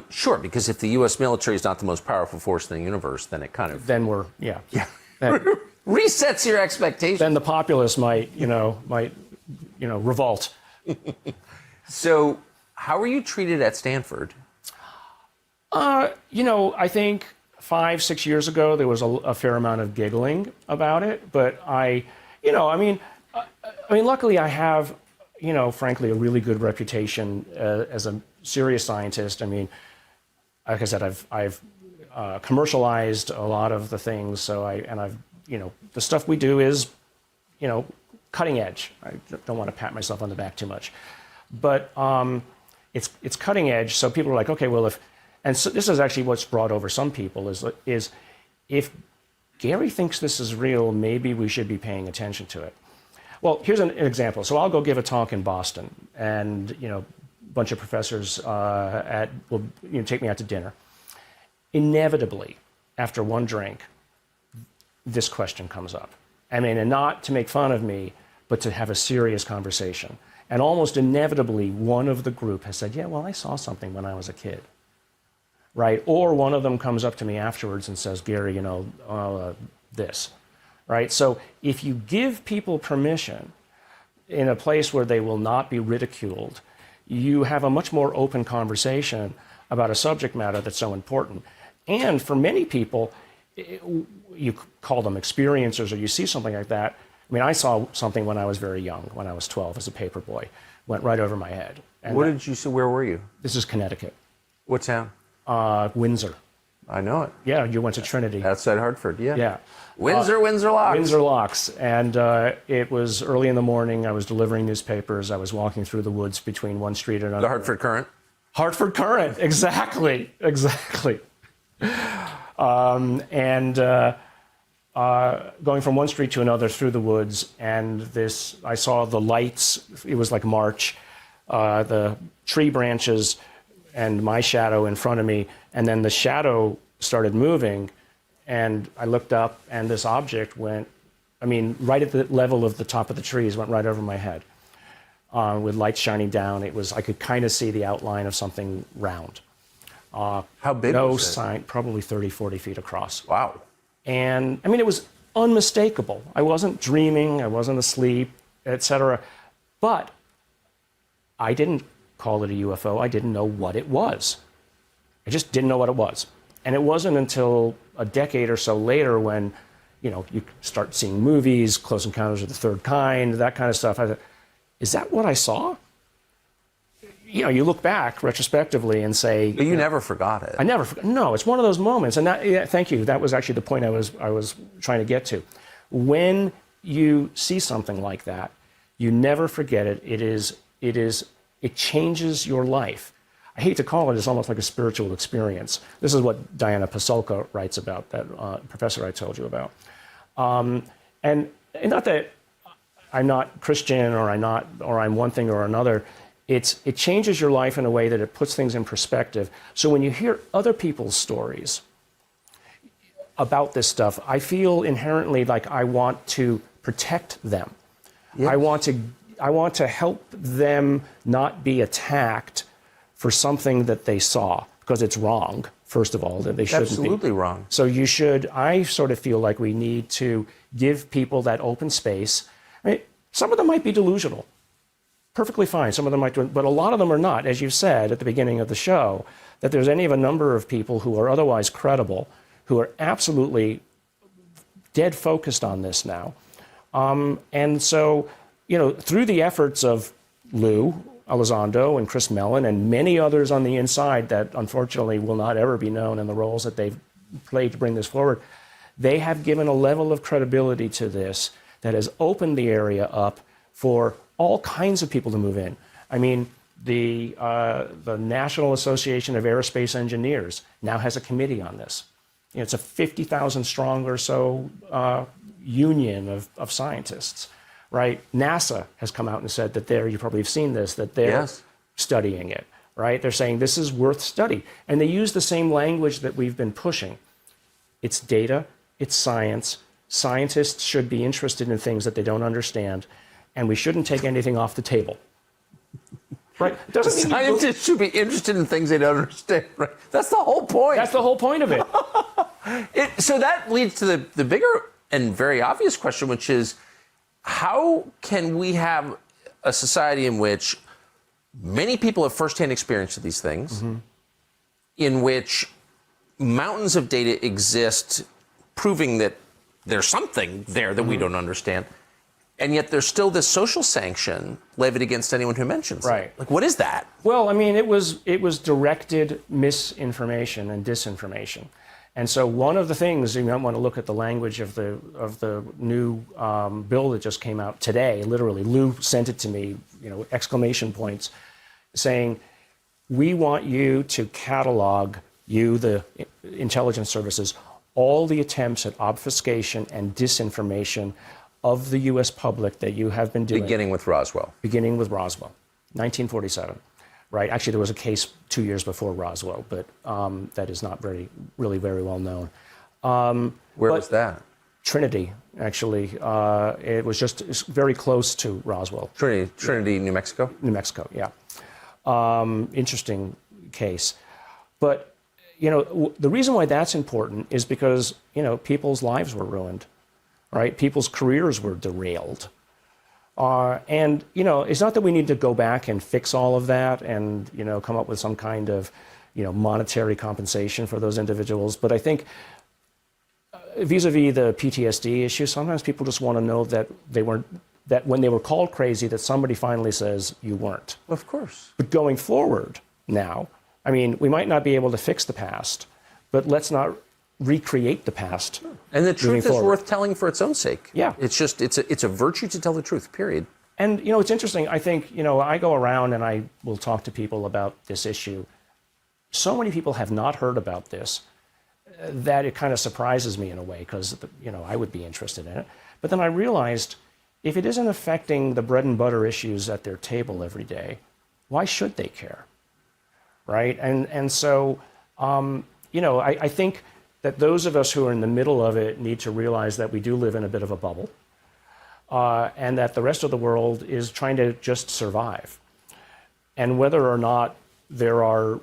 Speaker 2: Sure, because if the U.S. military is not the most powerful force in the universe, then it kind of...
Speaker 1: Then we're, yeah.
Speaker 2: Then, resets your expectations.
Speaker 1: Then the populace might revolt.
Speaker 2: So how were you treated at Stanford?
Speaker 1: I think 5-6 years ago, there was a fair amount of giggling about it. But luckily I have, frankly, a really good reputation as a serious scientist. I mean, like I said, I've commercialized a lot of the things. So the stuff we do is, cutting edge. I don't want to pat myself on the back too much, but it's cutting edge. So people are like, okay, well, and so this is actually what's brought over some people is if Garry thinks this is real, maybe we should be paying attention to it. Well, here's an example. So I'll go give a talk in Boston, and a bunch of professors will take me out to dinner. Inevitably, after one drink, this question comes up. I mean, and not to make fun of me, but to have a serious conversation. And almost inevitably, one of the group has said, yeah, well, I saw something when I was a kid, right? Or one of them comes up to me afterwards and says, Garry, this, right? So if you give people permission in a place where they will not be ridiculed, you have a much more open conversation about a subject matter that's so important. And for many people, you call them experiencers, or you see something like that. I mean, I saw something when I was very young, when I was 12 as a paper boy. Went right over my head. And
Speaker 2: what did you see? Where were you?
Speaker 1: This is Connecticut.
Speaker 2: What town?
Speaker 1: Windsor.
Speaker 2: I know it.
Speaker 1: Yeah, you went to Trinity.
Speaker 2: Outside Hartford, yeah.
Speaker 1: Yeah.
Speaker 2: Windsor Locks.
Speaker 1: Windsor Locks. And it was early in the morning. I was delivering newspapers. I was walking through the woods between one street and another.
Speaker 2: The Hartford Courant?
Speaker 1: Hartford Courant, exactly. Going from one street to another through the woods, and I saw the lights. It was like March, the tree branches and my shadow in front of me, and then the shadow started moving, and I looked up, and this object went, right at the level of the top of the trees, went right over my head, with lights shining down. I could kind of see the outline of something round.
Speaker 2: How big was it?
Speaker 1: No sign, probably 30, 40 feet across.
Speaker 2: Wow.
Speaker 1: And it was unmistakable. I wasn't dreaming, I wasn't asleep, etc. But I didn't call it a UFO. I didn't know what it was. I just didn't know what it was. And it wasn't until a decade or so later when, you start seeing movies, Close Encounters of the Third Kind, that kind of stuff. I thought, is that what I saw? You look back retrospectively and say...
Speaker 2: But you never forgot it.
Speaker 1: I never forgot. No, it's one of those moments. And thank you. That was actually the point I was trying to get to. When you see something like that, you never forget it. It changes your life. I hate to call it, it's almost like a spiritual experience. This is what Diana Pasulka writes about, that professor I told you about. And not that I'm not Christian or I'm one thing or another. It changes your life in a way that it puts things in perspective. So when you hear other people's stories, about this stuff, I feel inherently like I want to protect them.
Speaker 2: Yes.
Speaker 1: I want to help them not be attacked for something that they saw, because it's wrong, first of all, that they shouldn't be.
Speaker 2: Absolutely wrong.
Speaker 1: So I sort of feel like we need to give people that open space. I mean, some of them might be delusional. Perfectly fine. Some of them might do it, but a lot of them are not, as you said at the beginning of the show, that there's any of a number of people who are otherwise credible, who are absolutely dead focused on this now. And so, through the efforts of Lou Elizondo and Chris Mellon and many others on the inside that unfortunately will not ever be known in the roles that they've played to bring this forward, they have given a level of credibility to this that has opened the area up for all kinds of people to move in. I mean, the National Association of Aerospace Engineers now has a committee on this. It's a 50,000 strong or so union of scientists, right? NASA has come out and said that you probably have seen this, that they're studying it, right? They're saying this is worth study. And they use the same language that we've been pushing. It's data, it's science. Scientists should be interested in things that they don't understand, and we shouldn't take anything off the table. Right?
Speaker 2: Scientists should be interested in things they don't understand. Right? That's the whole point.
Speaker 1: That's the whole point of it.
Speaker 2: So that leads to the bigger and very obvious question, which is, how can we have a society in which many people have firsthand experience of these things, in which mountains of data exist proving that there's something there that we don't understand, and yet there's still this social sanction levied against anyone who mentions it? Like, what is that?
Speaker 1: Well, I mean, it was directed misinformation and disinformation. And so one of the things, you might want to look at the language of the new bill that just came out today. Literally, Lou sent it to me, exclamation points, saying, we want you to catalog, the intelligence services, all the attempts at obfuscation and disinformation of the U.S. public that you have been doing.
Speaker 2: Beginning with Roswell.
Speaker 1: Beginning with Roswell, 1947. Right. Actually, there was a case 2 years before Roswell, but that is not really very well known.
Speaker 2: Where was that?
Speaker 1: Trinity, actually. It was just very close to Roswell.
Speaker 2: Trinity, New Mexico?
Speaker 1: New Mexico, yeah. Interesting case. But, the reason why that's important is because, people's lives were ruined, right? People's careers were derailed. And, it's not that we need to go back and fix all of that and, come up with some kind of, monetary compensation for those individuals. But I think vis-a-vis the PTSD issue, sometimes people just want to know that that when they were called crazy, that somebody finally says you weren't.
Speaker 2: Of course.
Speaker 1: But going forward now, I mean, we might not be able to fix the past, but let's not recreate the past.
Speaker 2: And the truth is worth telling for its own sake.
Speaker 1: Yeah.
Speaker 2: It's just, it's a virtue to tell the truth, period.
Speaker 1: And, it's interesting. I think, I go around and I will talk to people about this issue. So many people have not heard about this that it kind of surprises me in a way because, I would be interested in it. But then I realized if it isn't affecting the bread and butter issues at their table every day, why should they care? Right? And so, I think that those of us who are in the middle of it need to realize that we do live in a bit of a bubble, and that the rest of the world is trying to just survive. And whether or not there are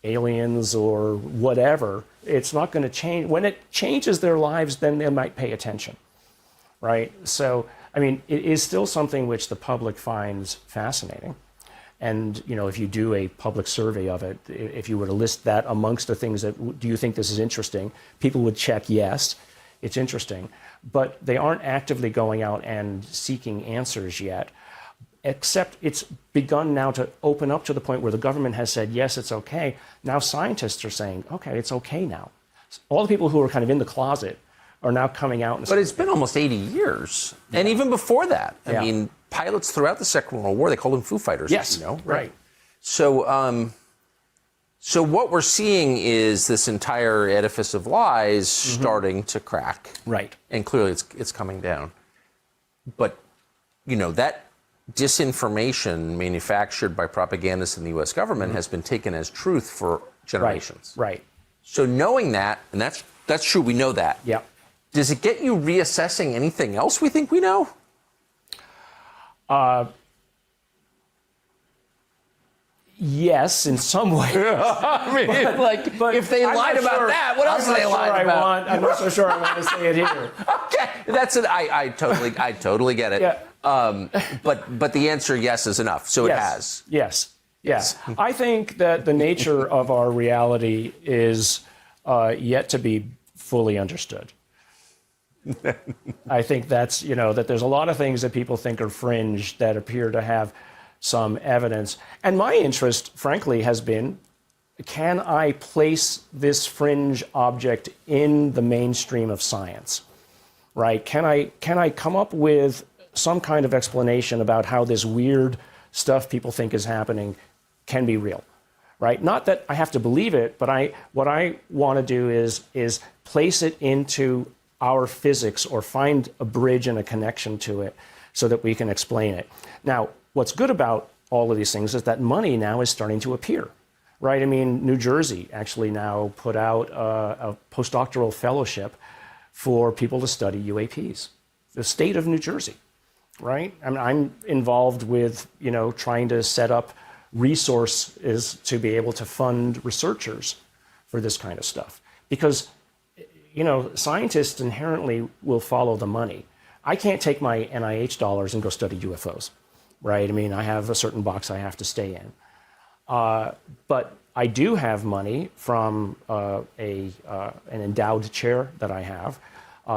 Speaker 1: aliens or whatever, it's not going to change. When it changes their lives, then they might pay attention, right? So, I mean, it is still something which the public finds fascinating. And, if you do a public survey of it, if you were to list that amongst the things that, do you think this is interesting? People would check, yes, it's interesting. But they aren't actively going out and seeking answers yet, except it's begun now to open up to the point where the government has said, yes, it's okay. Now scientists are saying, okay, it's okay now. All the people who are kind of in the closet are now coming out and saying,
Speaker 2: but it's been almost 80 years. Yeah. And even before that, I mean, pilots throughout the Second World War, they called them Foo Fighters.
Speaker 1: Yes, right.
Speaker 2: So, so what we're seeing is this entire edifice of lies starting to crack.
Speaker 1: Right.
Speaker 2: And clearly it's coming down. But, that disinformation manufactured by propagandists in the U.S. government has been taken as truth for generations.
Speaker 1: Right.
Speaker 2: So knowing that, and that's That's true. We know that.
Speaker 1: Yeah.
Speaker 2: Does it get you reassessing anything else we think we know?
Speaker 1: Yes, in some ways.
Speaker 2: I mean, but if they lied about that, what else are they lying about?
Speaker 1: I'm not so sure I want to say it here.
Speaker 2: Okay, that's it. I totally get it.
Speaker 1: Yeah.
Speaker 2: But the answer yes is enough. So it has.
Speaker 1: Yes. Yes. I think that the nature of our reality is yet to be fully understood. I think that's, that there's a lot of things that people think are fringe that appear to have some evidence. And my interest, frankly, has been, can I place this fringe object in the mainstream of science, right? Can I come up with some kind of explanation about how this weird stuff people think is happening can be real, right? Not that I have to believe it, but what I want to do is place it into our physics or find a bridge and a connection to it so that we can explain it. Now, what's good about all of these things is that money now is starting to appear, right? I mean, New Jersey actually now put out a postdoctoral fellowship for people to study UAPs, the state of New Jersey, right? I mean, I'm involved with, trying to set up resources to be able to fund researchers for this kind of stuff. Because, scientists inherently will follow the money. I can't take my NIH dollars and go study UFOs, right? I mean, I have a certain box I have to stay in. But I do have money from an endowed chair that I have,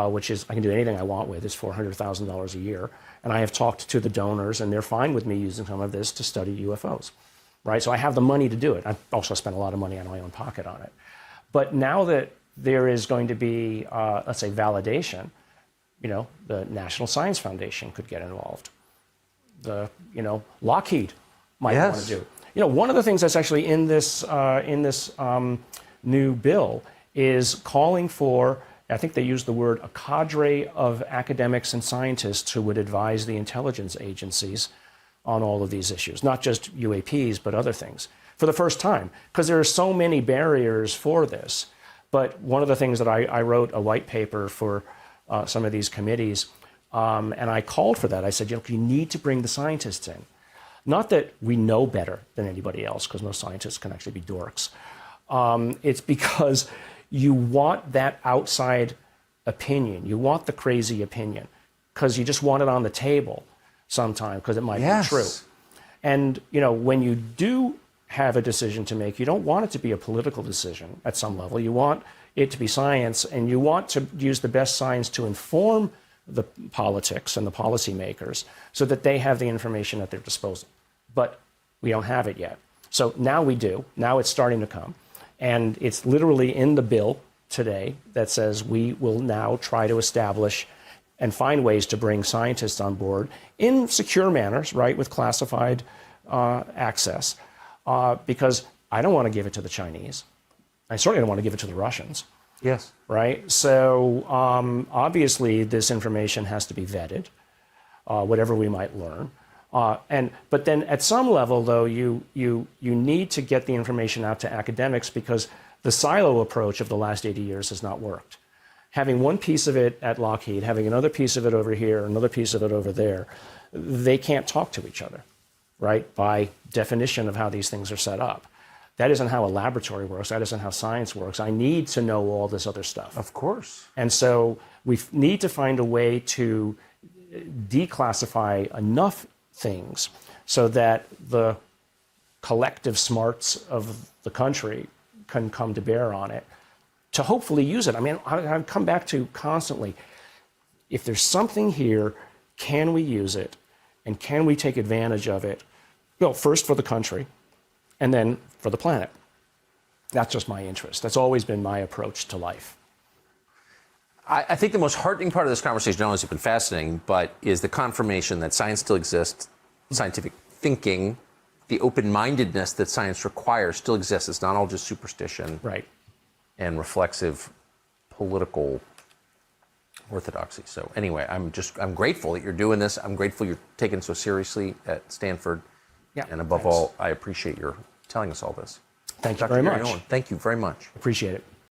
Speaker 1: which is, I can do anything I want with, is $400,000 a year. And I have talked to the donors, and they're fine with me using some of this to study UFOs, right? So I have the money to do it. I also spent a lot of money out of my own pocket on it. But now that there is going to be, let's say, validation, the National Science Foundation could get involved. Lockheed might want to do. One of the things that's actually in this new bill is calling for, I think they use the word, a cadre of academics and scientists who would advise the intelligence agencies on all of these issues, not just UAPs, but other things, for the first time, because there are so many barriers for this. But one of the things that I wrote a white paper for some of these committees, and I called for that. I said, you need to bring the scientists in. Not that we know better than anybody else, because most scientists can actually be dorks. It's because you want that outside opinion. You want the crazy opinion, because you just want it on the table sometime, because it might be true. And, when you do have a decision to make, you don't want it to be a political decision at some level. You want it to be science, and you want to use the best science to inform the politics and the policymakers so that they have the information at their disposal. But we don't have it yet. So now we do. Now it's starting to come. And it's literally in the bill today that says we will now try to establish and find ways to bring scientists on board in secure manners, right, with classified access, because I don't want to give it to the Chinese. I certainly don't want to give it to the Russians.
Speaker 2: Yes. Right?
Speaker 1: So obviously this information has to be vetted, whatever we might learn. But then at some level, though, you need to get the information out to academics, because the silo approach of the last 80 years has not worked. Having one piece of it at Lockheed, having another piece of it over here, another piece of it over there, they can't talk to each other, right? By definition of how these things are set up. That isn't how a laboratory works. That isn't how science works. I need to know all this other stuff.
Speaker 2: Of course.
Speaker 1: And so we need to find a way to declassify enough things so that the collective smarts of the country can come to bear on it to hopefully use it. I mean, I've come back to constantly, if there's something here, can we use it? And can we take advantage of it? Well, first for the country, and then for the planet. That's just my interest. That's always been my approach to life.
Speaker 2: I think the most heartening part of this conversation, not only has it been fascinating, but is the confirmation that science still exists, scientific thinking, the open-mindedness that science requires still exists. It's not all just superstition,
Speaker 1: right,
Speaker 2: and reflexive political orthodoxy. So anyway, I'm grateful that you're doing this. I'm grateful you're taken so seriously at Stanford.
Speaker 1: Yeah,
Speaker 2: and above all, I appreciate your telling us all this.
Speaker 1: Thank you very much.
Speaker 2: Nolan, thank you very much.
Speaker 1: Appreciate it.